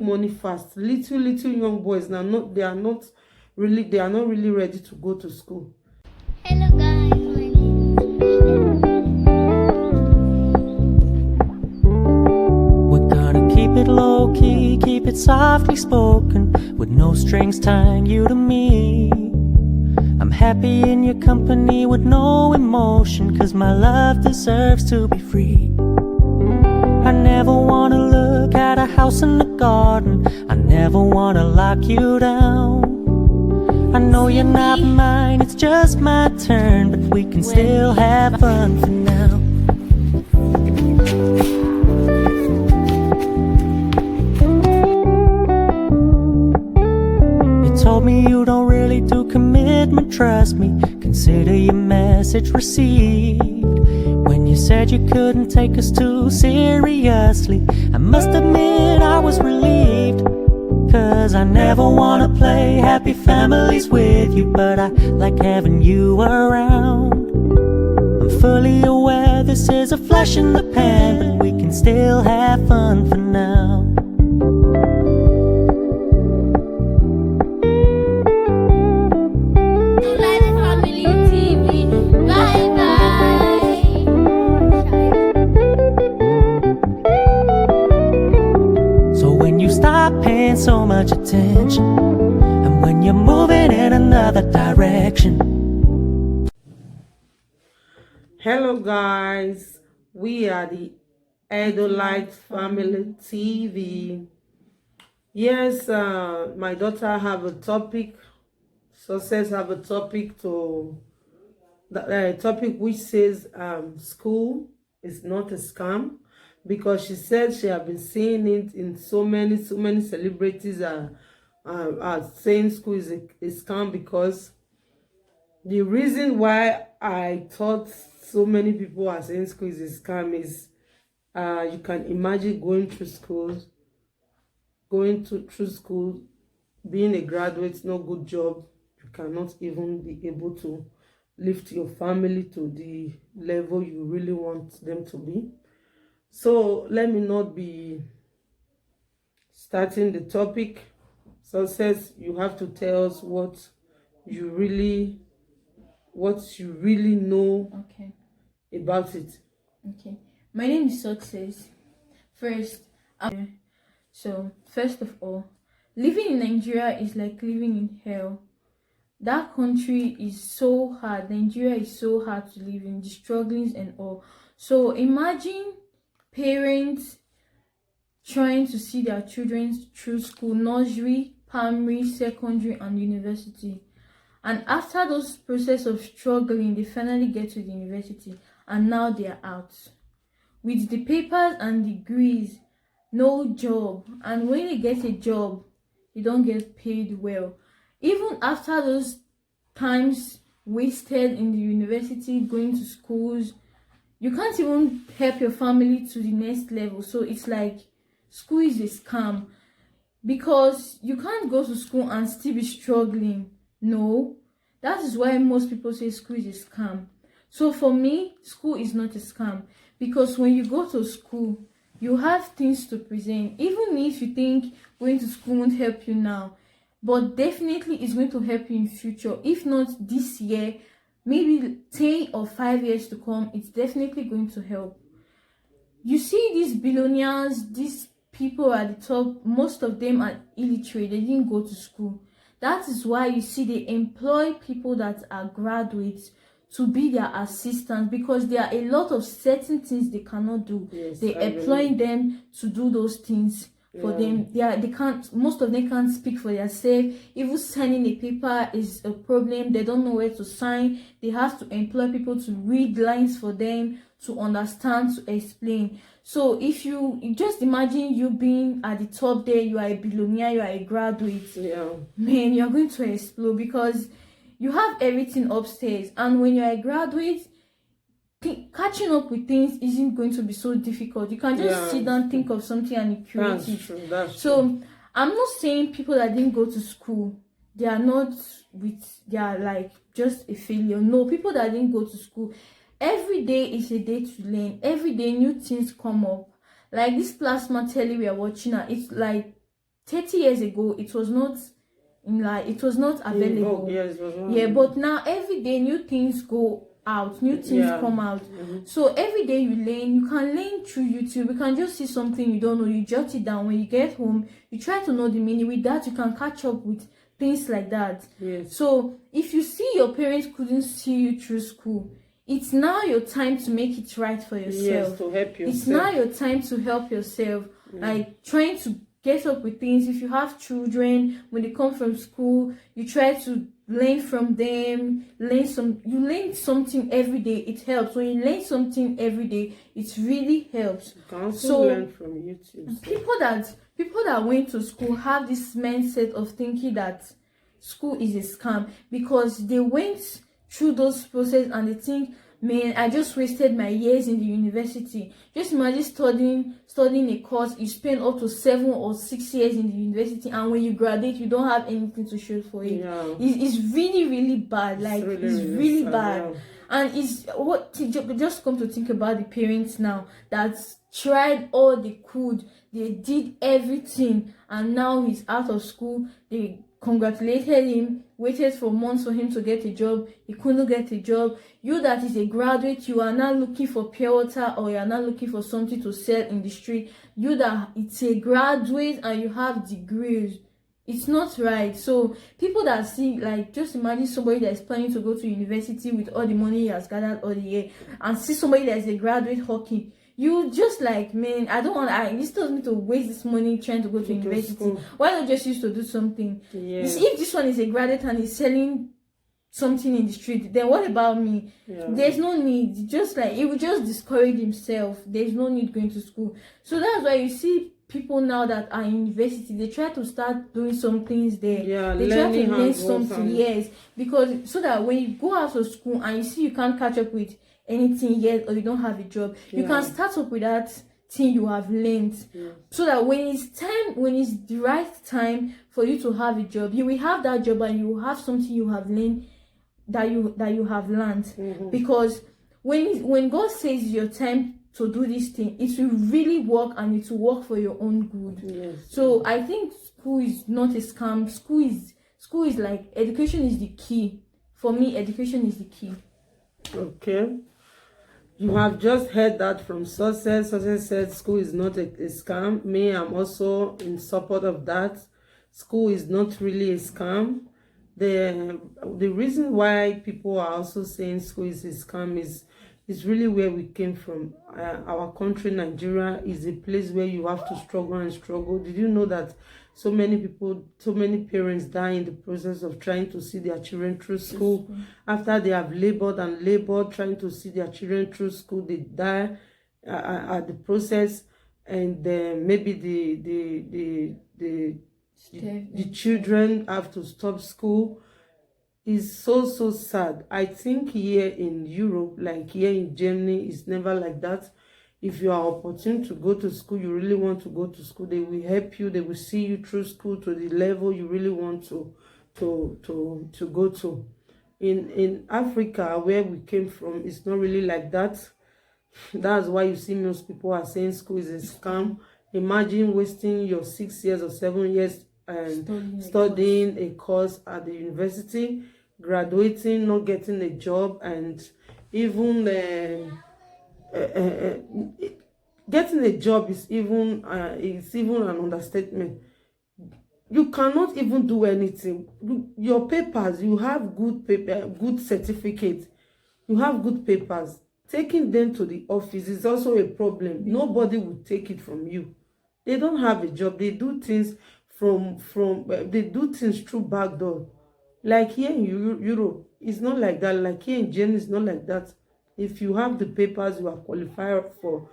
money fast. Little young boys now, not they are not really ready to go to school. Hello guys, my name is We're gonna keep it low key, keep it softly spoken, with no strings tying you to me. I'm happy in your company with no emotion, cause my love deserves to be free. I never wanna look at a house in the garden, I never wanna lock you down. I know you're not mine, it's just my turn, but we can still have fun for now. You told me you don't really do commitment, trust me, consider your message received. When you said you couldn't take us too seriously, I must admit I was relieved. Cause I never wanna play happy families with you, but I like having you around. I'm fully aware this is a flash in the pan, but we can still have fun for now. Life Family TV. Bye bye. So when you stop paying so much attention, and when you're moving in another direction. Hello guys, we are the Idolite Family TV. Yes, my daughter have a topic. Success have a topic to the topic which says school is not a scam, because she said she have been seeing it in so many celebrities are saying school is a scam. Because the reason why I thought so many people are saying school is a scam is you can imagine through school, being a graduate, no good job, you cannot even be able to lift your family to the level you really want them to be. So let me not be starting the topic. Success, you have to tell us what you really know Okay. about it. Okay. My name is Success. First of all, living in Nigeria is like living in hell. That country is so hard. Nigeria is so hard to live in, the strugglings and all. So imagine parents trying to see their children through school, nursery, primary, secondary, and university. And after those process of struggling, they finally get to the university, and now they are out with the papers and degrees, no job. And when they get a job, they don't get paid well. Even after those times wasted in the university, going to schools, you can't even help your family to the next level. So it's like school is a scam, because you can't go to school and still be struggling. No, that is why most people say school is a scam. So for me, school is not a scam, because when you go to school, you have things to present. Even if you think going to school won't help you now, but definitely it's going to help you in future. If not this year, maybe 10 or 5 years to come, it's definitely going to help. You see these billionaires, these people at the top, most of them are illiterate. They didn't go to school. That is why you see they employ people that are graduates to be their assistants, because there are a lot of certain things they cannot do. Yes, they employ them to do those things for them. They can't, most of them can't speak for themselves. Even signing a paper is a problem. They don't know where to sign. They have to employ people to read lines for them, to understand, to explain. So if you just imagine you being at the top there, you are a billionaire, you are a graduate, man, you are going to explode, because you have everything upstairs. And when you are a graduate, catching up with things isn't going to be so difficult. You can just sit down, think of something, and you create it. That's so true. I'm not saying people that didn't go to school, they are like just a failure. No, people that didn't go to school, every day is a day to learn. Every day new things come up. Like this plasma telly we are watching now, it's like 30 years ago it was not available. Yes, it was not Yeah, available. but now every day new things go out, new things Yeah. come out. So every day you can learn through YouTube. You can just see something you don't know, you jot it down. When you get home, you try to know the meaning. With that, you can catch up with things like that. Yes. So if you see your parents couldn't see you through school, it's now your time to make it right for yourself. Yes, to help yourself. It's now your time to help yourself. Like trying to get up with things. If you have children, when they come from school, you try to learn from them. You learn something every day. It helps. When you learn something every day, it really helps. You can also So, learn from YouTube. So. People that went to school have this mindset of thinking that school is a scam, because they went through those process and they think, man, I just wasted my years in the university. Just imagine studying a course, you spend up to 7 or 6 years in the university, and when you graduate, you don't have anything to show for it. Yeah. It's really, really bad. Like, it's really sad, bad. yeah. And it's what, just come to think about the parents now that tried all they could, they did everything, and now he's out of school. They congratulated him, waited for months for him to get a job. He couldn't get a job. You that is a graduate, you are not looking for pure water, or you are not looking for something to sell in the street. You that it's a graduate and you have degrees, it's not right. So people that see, like, just imagine somebody that is planning to go to university with all the money he has gathered all the year, and see somebody that is a graduate hawking. You just like, man, this tells me to waste this money trying to go to university. School. Why not just use to do something? Yeah. You see, if this one is a graduate and is selling something in the street, then what about me? Yeah. There's no need. Just like, it will just discourage himself. There's no need going to school. So that's why you see people now that are in university, they try to start doing some things there. Yeah, they try to learning learn hands-on something, and- yes, because so that when you go out of school and you see you can't catch up with anything yet, or you don't have a job, you can start up with that thing you have learned. So that when it's the right time for you to have a job, you will have that job and you will have something you have learned, that you have learned. Because when God says it's your time to do this thing, it will really work, and it will work for your own good. Yes. So I think school is not a scam. School is like, education is the key. For me, education is the key. Okay. You have just heard that from Success. Success said school is not a scam. Me, I'm also in support of that. School is not really a scam. The reason why people are also saying school is a scam is really where we came from. Our country, Nigeria, is a place where you have to struggle and struggle. Did you know that so many parents die in the process of trying to see their children through school? After they have labored trying to see their children through school, they die at the process, and maybe the children have to stop school. Is so sad. I think here in Europe, like here in Germany, it's never like that. If you are opportune to go to school, you really want to go to school, they will help you. They will see you through school to the level you really want to go to. In Africa, where we came from, it's not really like that. That's why you see most people are saying school is a scam. Imagine wasting your 6 years or 7 years studying a course at the university, graduating, not getting a job, and even getting a job is even an understatement. You cannot even do anything. Your papers, you have good paper, good certificate, you have good papers. Taking them to the office is also a problem. Nobody will take it from you. They don't have a job. They do things they do things through back door. Like here in Europe, it's not like that. Like here in Germany, it's not like that. If you have the papers, you are qualified for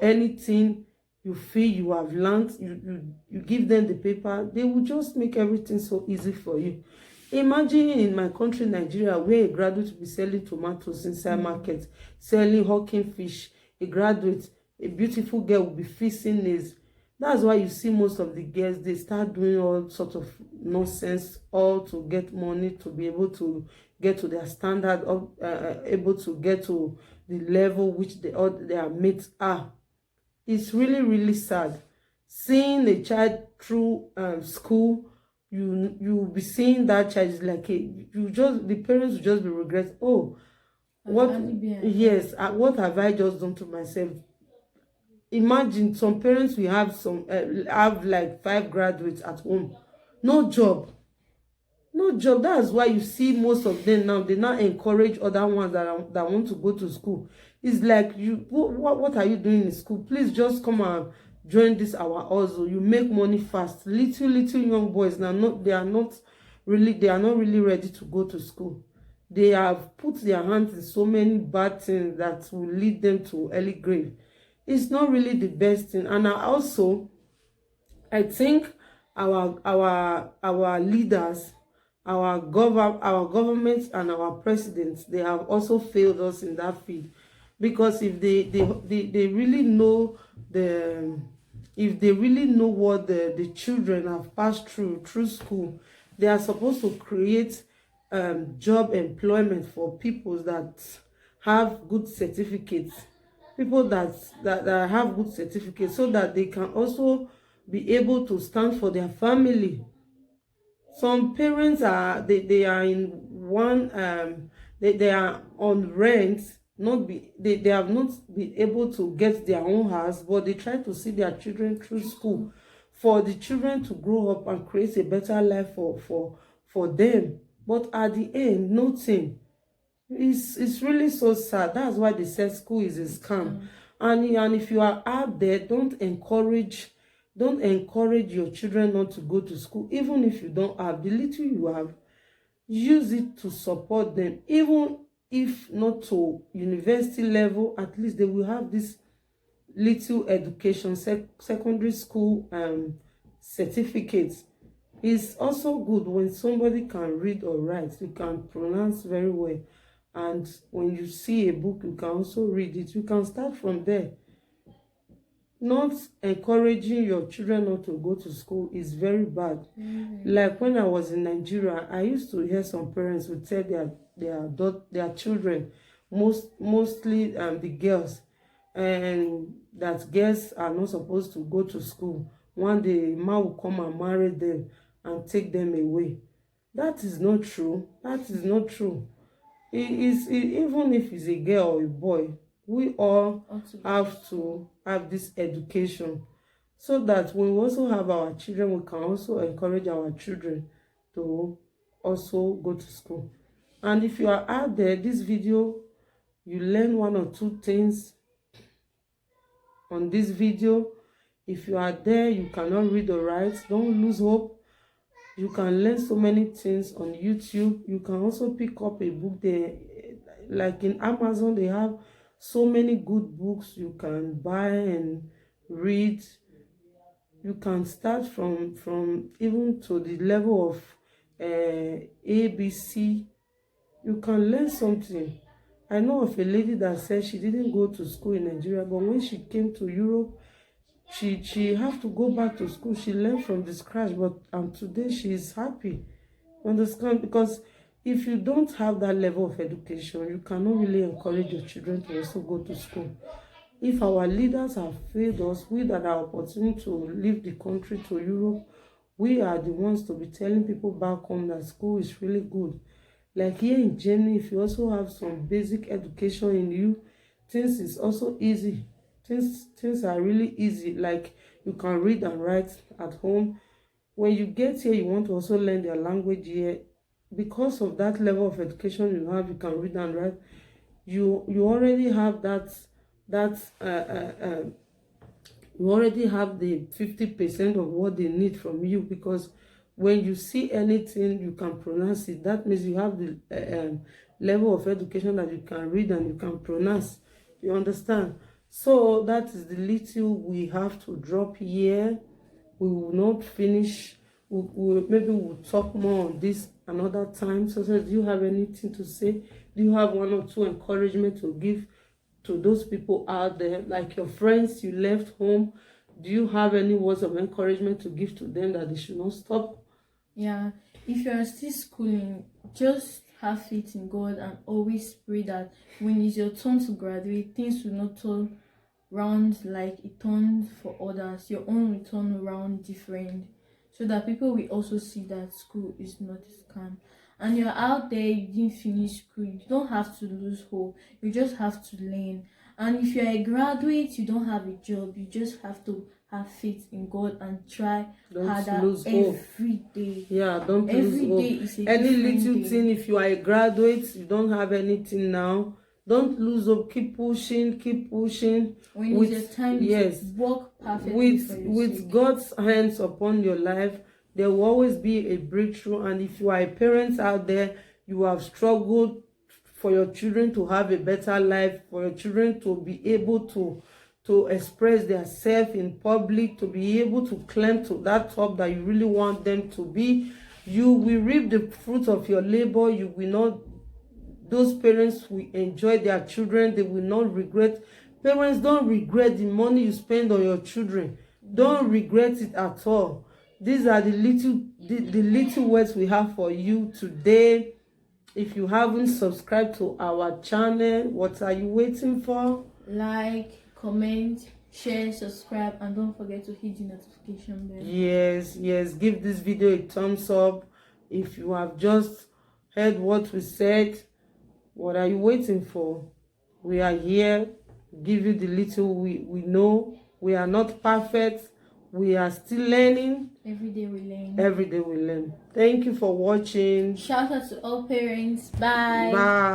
anything you feel you have learned, you give them the paper, they will just make everything so easy for you. Imagine in my country, Nigeria, where a graduate will be selling tomatoes inside market, selling hawking fish. A graduate, a beautiful girl, will be fixing nails. That's why you see most of the girls, they start doing all sorts of nonsense, all to get money, to be able to get to their standard, of able to get to the level which their mates are. It's really, really sad. seeing a child through school, you will be seeing that child is like the parents will just be regret. Oh, what? Yes, what have I just done to myself? Imagine some parents will have like 5 graduates at home, no job. No job. That's why you see most of them now, they now encourage other ones that want to go to school. It's like, what are you doing in school? Please just come and join this our hustle. You make money fast. Little young boys now, they are not really ready to go to school. They have put their hands in so many bad things that will lead them to early grave. It's not really the best thing. And I think our leaders, our governments and our presidents, they have also failed us in that field. Because if they really know what the children have passed through school, they are supposed to create job employment for people that have good certificates, people that have good certificates, so that they can also be able to stand for their family. Some parents they are in one they are on rent, they have not been able to get their own house, but they try to see their children through school, for the children to grow up and create a better life for them. But at the end, nothing. It's really so sad. That's why they said school is a scam. And if you are out there, don't encourage your children not to go to school. Even if you don't have the little you have, use it to support them. Even if not to university level, at least they will have this little education, secondary school certificates. It's also good when somebody can read or write. You can pronounce very well, and when you see a book, you can also read it. You can start from there. Not encouraging your children not to go to school is very bad. Like when I was in Nigeria, I used to hear some parents would tell their children, mostly the girls, and that girls are not supposed to go to school. One day, man will come and marry them and take them away. That is not true. That is not true. Even if it's a girl or a boy, we all have to have this education, so that when we also have our children, we can also encourage our children to also go to school. And if you are out there, this video, you learn 1 or 2 things on this video. If you are there, you cannot read or write, don't lose hope. You can learn so many things on YouTube. You can also pick up a book there, like in Amazon, they have so many good books you can buy and read. You can start from even to the level of ABC. You can learn something. I know of a lady that said she didn't go to school in Nigeria, but when she came to Europe, she have to go back to school. She learned from the scratch, but today she is happy. Understand? Because if you don't have that level of education, you cannot really encourage your children to also go to school. If our leaders have failed us, we that are opportunity to leave the country to Europe, we are the ones to be telling people back home that school is really good. Like here in Germany, if you also have some basic education in you, things is also easy. Things are really easy. Like you can read and write at home. When you get here, you want to also learn their language here. Because of that level of education you have, you can read and write. You already have you already have the 50% of what they need from you, because when you see anything, you can pronounce it. That means you have the level of education that you can read and you can pronounce. You understand? So that is the little we have to drop here. We will not finish. Maybe we'll talk more on this another time. So do you have anything to say? Do you have 1 or 2 encouragement to give to those people out there, like your friends you left home? Do you have any words of encouragement to give to them that they should not stop? Yeah, if you are still schooling, just have faith in God and always pray that when it's your turn to graduate, things will not turn round like it turns for others, your own will turn around different, so that people will also see that school is not a scam. And you're out there, you didn't finish school, you don't have to lose hope, you just have to learn. And if you're a graduate, you don't have a job, you just have to have faith in God and try Don't harder lose hope. every day. Yeah, don't Every lose hope. day is a Any different little day. thing, if you are a graduate, you don't have anything now, don't lose hope. Keep pushing, keep pushing. When With- it's your time, yes, to work perfectly with for your with sake. God's hands upon your life, there will always be a breakthrough. And if you are a parent out there, you have struggled for your children to have a better life, for your children to be able to express themselves in public, to be able to climb to that top that you really want them to be, you will reap the fruit of your labor. You will not, those parents will enjoy their children, they will not regret. Parents, don't regret the money you spend on your children. Don't regret it at all. These are the little words we have for you today. If you haven't subscribed to our channel, what are you waiting for? Like, comment, share, subscribe, and don't forget to hit the notification bell. Yes, give this video a thumbs up. If you have just heard what we said, what are you waiting for? We are here, give you the little we know. We are not perfect, we are still learning. Every day we learn. Every day we learn. Thank you for watching. Shout out to all parents. Bye. Bye.